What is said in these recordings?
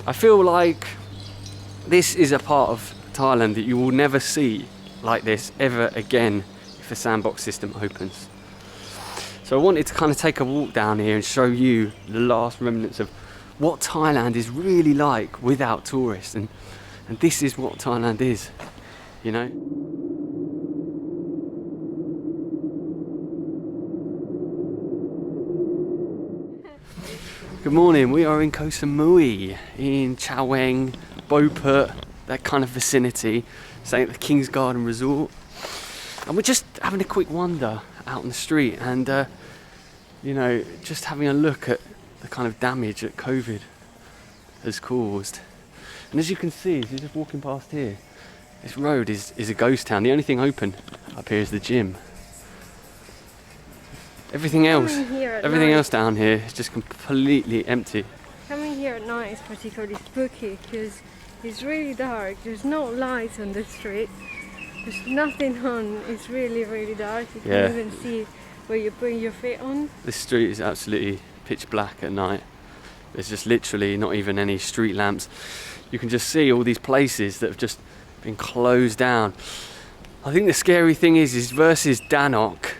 I feel like this is a part of Thailand that you will never see like this ever again if the sandbox system opens. So I wanted to kind of take a walk down here and show you the last remnants of what Thailand is really like without tourists, and this is what Thailand is, you know. Good morning, we are in Koh Samui, in Chaweng, Boput, that kind of vicinity, staying at the King's Garden Resort. And we're just having a quick wander out on the street and, you know, just having a look at the kind of damage that COVID has caused. And as you can see, as you're just walking past here, this road is a ghost town. The only thing open up here is the gym. Everything else down here is just completely empty. Coming here at night is particularly spooky because it's really dark. There's no lights on the street. There's nothing on. It's really, really dark. You can't even see where you're putting your feet on. This street is absolutely pitch black at night. There's just literally not even any street lamps. You can just see all these places that have just been closed down. I think the scary thing is versus Dannok.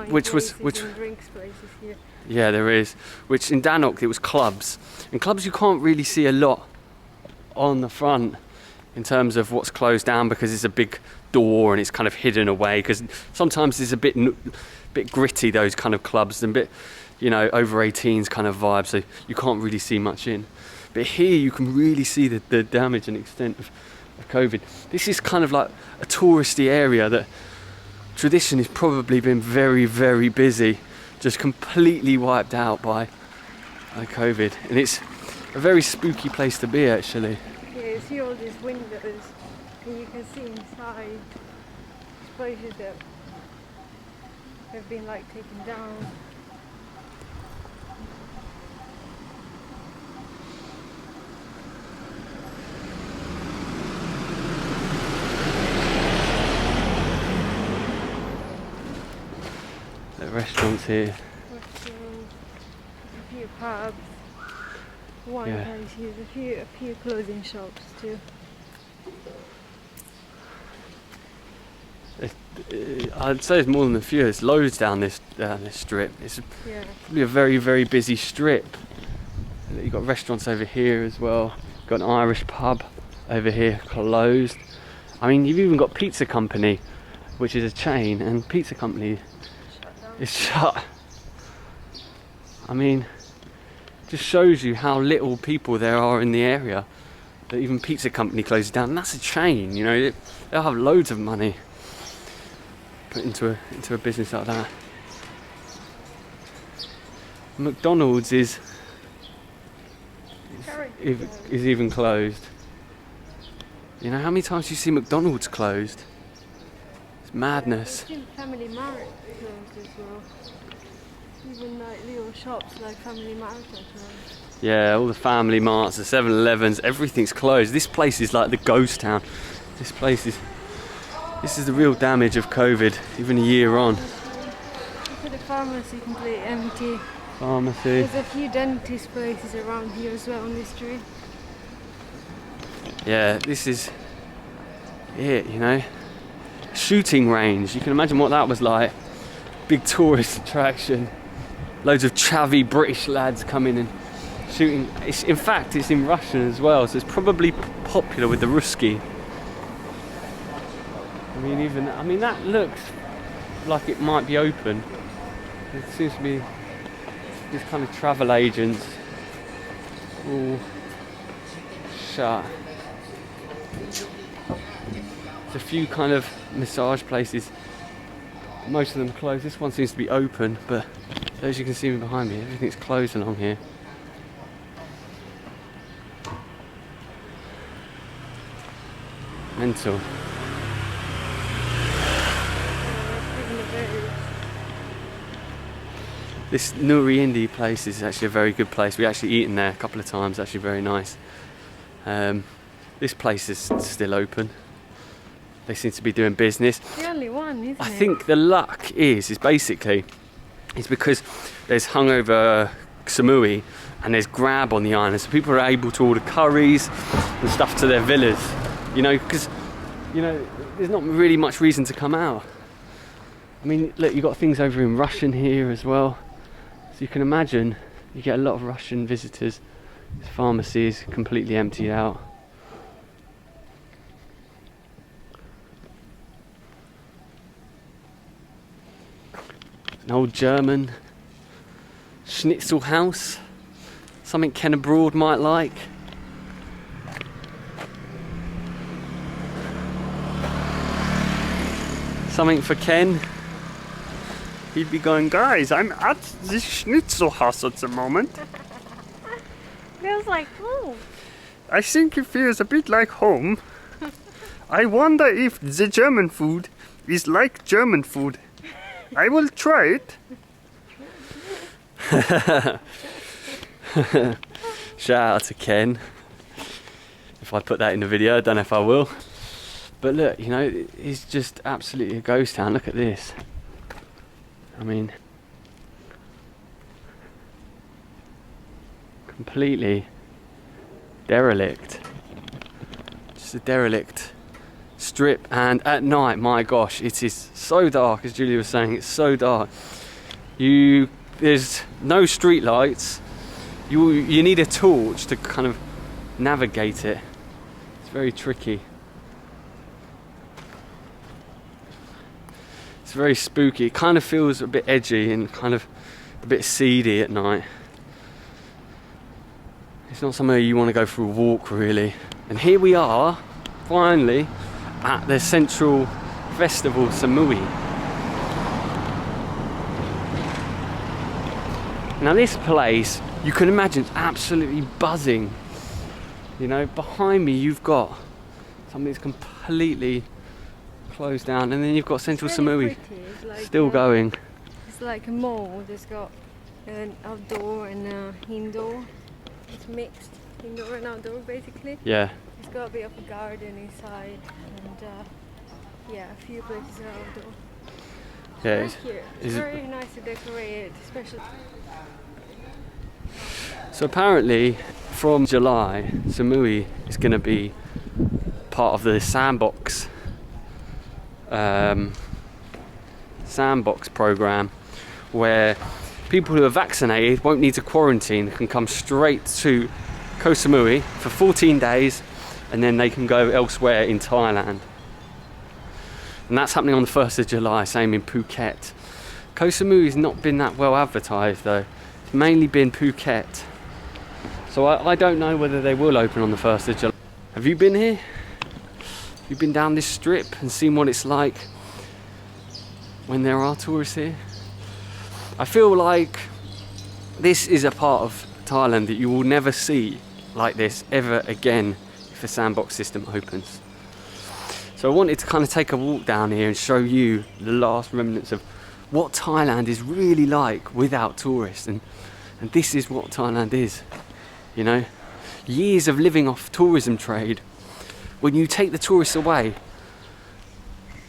Which drinks places here. Yeah, there is. Which in Dannok it was clubs. In clubs you can't really see a lot on the front in terms of what's closed down because it's a big door and it's kind of hidden away. Because sometimes it's a bit gritty, those kind of clubs, and a bit, you know, over 18s kind of vibe. So you can't really see much in. But here you can really see the damage and extent of COVID. This is kind of like a touristy area that tradition has probably been very, very busy, just completely wiped out by COVID. And it's a very spooky place to be, actually. Yeah, you see all these windows and you can see inside places that have been like taken down. Restaurants here. A few pubs, wine places, a few clothing shops too. I'd say it's more than a few. There's loads down this strip. It's probably a very, very busy strip. You've got restaurants over here as well. You've got an Irish pub over here closed. I mean, you've even got Pizza Company, which is a chain, and Pizza Company is shut. I mean, it just shows you how little people there are in the area that even Pizza Company closes down, and that's a chain, you know. They'll have loads of money put into a business like that. McDonald's is even closed. You know, how many times do you see McDonald's closed? It's madness. Family Mart closed as well. Even like little shops like Family Mart are closed. Yeah, all the Family Marts, the 7-Elevens, everything's closed. This place is like the ghost town. This is the real damage of COVID, even a year on. Look at the pharmacy completely empty. Pharmacy. There's a few dentist places around here as well on this street. Yeah, this is it, you know. Shooting range, you can imagine what that was like. Big tourist attraction. Loads of chavvy British lads coming and shooting. In fact, it's in Russian as well, so it's probably popular with the Ruski. I mean, that looks like it might be open. It seems to be these kind of travel agents all shut. There's a few kind of massage places. Most of them are closed. This one seems to be open, but as you can see behind me, everything's closed along here. Mental. This Nuri Indi place is actually a very good place. We actually eaten there a couple of times, actually very nice. This place is still open. They seem to be doing business. The only one, isn't it? I think the luck is because there's hungover Samui and there's grab on the island, so people are able to order curries and stuff to their villas, you know, because, you know, there's not really much reason to come out. I mean, look, you've got things over in Russian here as well, so you can imagine you get a lot of Russian visitors. This pharmacy is completely emptied out. An old German schnitzel house, something Ken abroad might like. Something for Ken. He'd be going, guys, I'm at the schnitzel house at the moment. Feels like home. I think it feels a bit like home. I wonder if the German food is like German food. I will try it. Shout out to Ken. If I put that in the video, I don't know if I will. But look, you know, it's just absolutely a ghost town. Look at this. I mean, completely derelict. Just a derelict strip, and at night, my gosh, it is so dark. As Julia was saying, it's so dark. There's no street lights. You need a torch to kind of navigate it. It's very tricky. It's very spooky. It kind of feels a bit edgy and kind of a bit seedy at night. It's not somewhere you want to go for a walk, really. And here we are, finally, at the Central Festival, Samui. Now this place, you can imagine, it's absolutely buzzing. You know, behind me you've got something that's completely closed down, and then you've got Central Samui like still going. It's like a mall. There's got an outdoor and indoor. It's mixed, indoor and outdoor, basically. Yeah. It's got a bit of a garden inside, and yeah, a few places are outdoor. Yeah, It's very cute. It's very nicely decorated, especially. So apparently, from July, Samui is going to be part of the Sandbox program, where people who are vaccinated won't need to quarantine, can come straight to Koh Samui for 14 days, and then they can go elsewhere in Thailand. And that's happening on the 1st of July, same in Phuket. Koh Samui has not been that well advertised though. It's mainly been Phuket. So I don't know whether they will open on the 1st of July. Have you been here? You've been down this strip and seen what it's like when there are tourists here? I feel like this is a part of Thailand that you will never see like this ever again if the Sandbox system opens. So I wanted to kind of take a walk down here and show you the last remnants of what Thailand is really like without tourists, and this is what Thailand is, you know. Years of living off tourism trade. When you take the tourists away,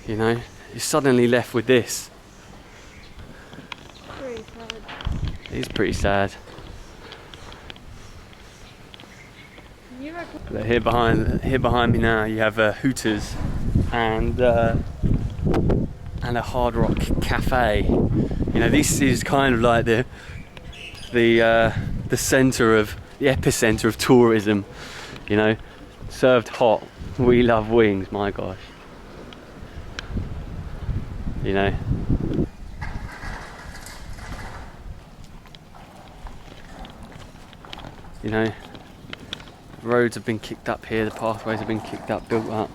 you know, you're suddenly left with this. Pretty sad. It is pretty sad. But here behind me now, you have Hooters and a Hard Rock Cafe. You know, this is kind of like the centre of the epicenter of tourism. You know, served hot. We love wings. My gosh. You know. You know. Roads have been kicked up here, the pathways have been kicked up, built up.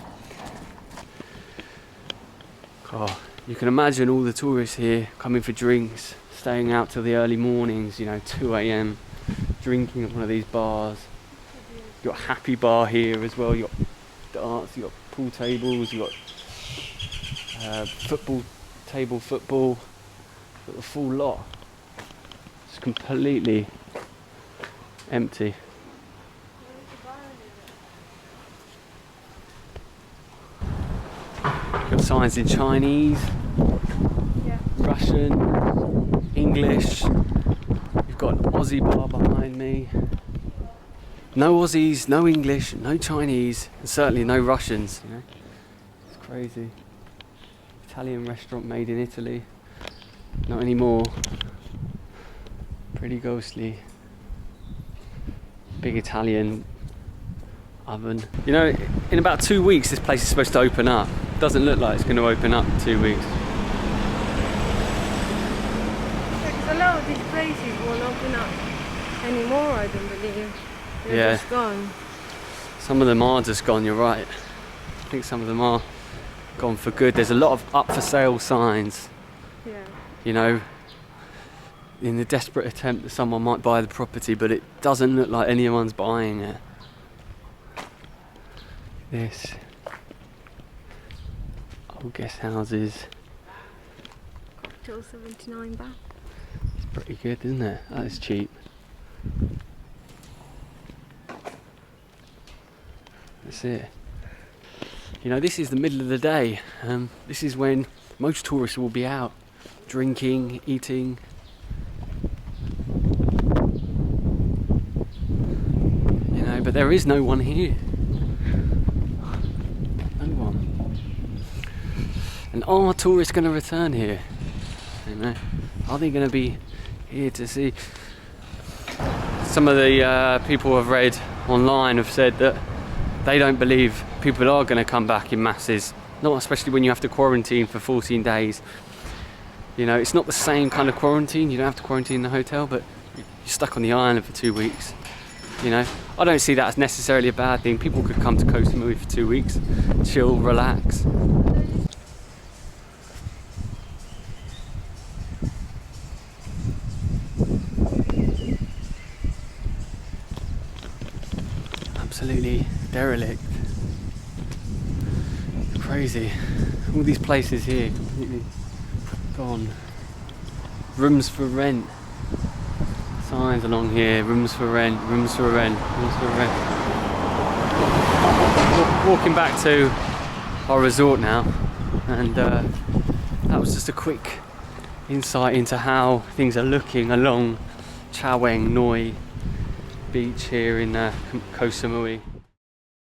Oh, you can imagine all the tourists here coming for drinks, staying out till the early mornings, you know, 2 a.m, drinking at one of these bars. You've got Happy Bar here as well, you've got darts, you've got pool tables, you've got football, you've got the full lot. It's completely empty. Got signs in Chinese, Yeah. Russian, English. You've got an Aussie bar behind me. No Aussies, no English, no Chinese, and certainly no Russians. You know, it's crazy. Italian restaurant made in Italy. Not anymore. Pretty ghostly. Big Italian oven. You know, in about 2 weeks this place is supposed to open up. Doesn't look like it's going to open up in 2 weeks. Because a lot of these places won't open up anymore, I don't believe. They're just gone. Some of them are just gone, you're right. I think some of them are gone for good. There's a lot of up for sale signs. Yeah. You know, in the desperate attempt that someone might buy the property, but it doesn't look like anyone's buying it. This old guest houses. Till 79 baht. It's pretty good, isn't it? That is cheap. That's it. You know, this is the middle of the day. This is when most tourists will be out drinking, eating. You know, but there is no one here. No one. And are tourists going to return here? You know, are they going to be here to see? Some of the people I've read online have said that they don't believe people are going to come back in masses, not especially when you have to quarantine for 14 days. You know, it's not the same kind of quarantine. You don't have to quarantine in the hotel, but you're stuck on the island for 2 weeks. You know, I don't see that as necessarily a bad thing. People could come to Koh Samui for 2 weeks, chill, relax. Absolutely derelict. Crazy. All these places here completely gone. Rooms for rent. Signs along here. Rooms for rent. Rooms for rent. Rooms for rent. Walking back to our resort now, and that was just a quick insight into how things are looking along Chaweng Noi beach here in Koh Samui.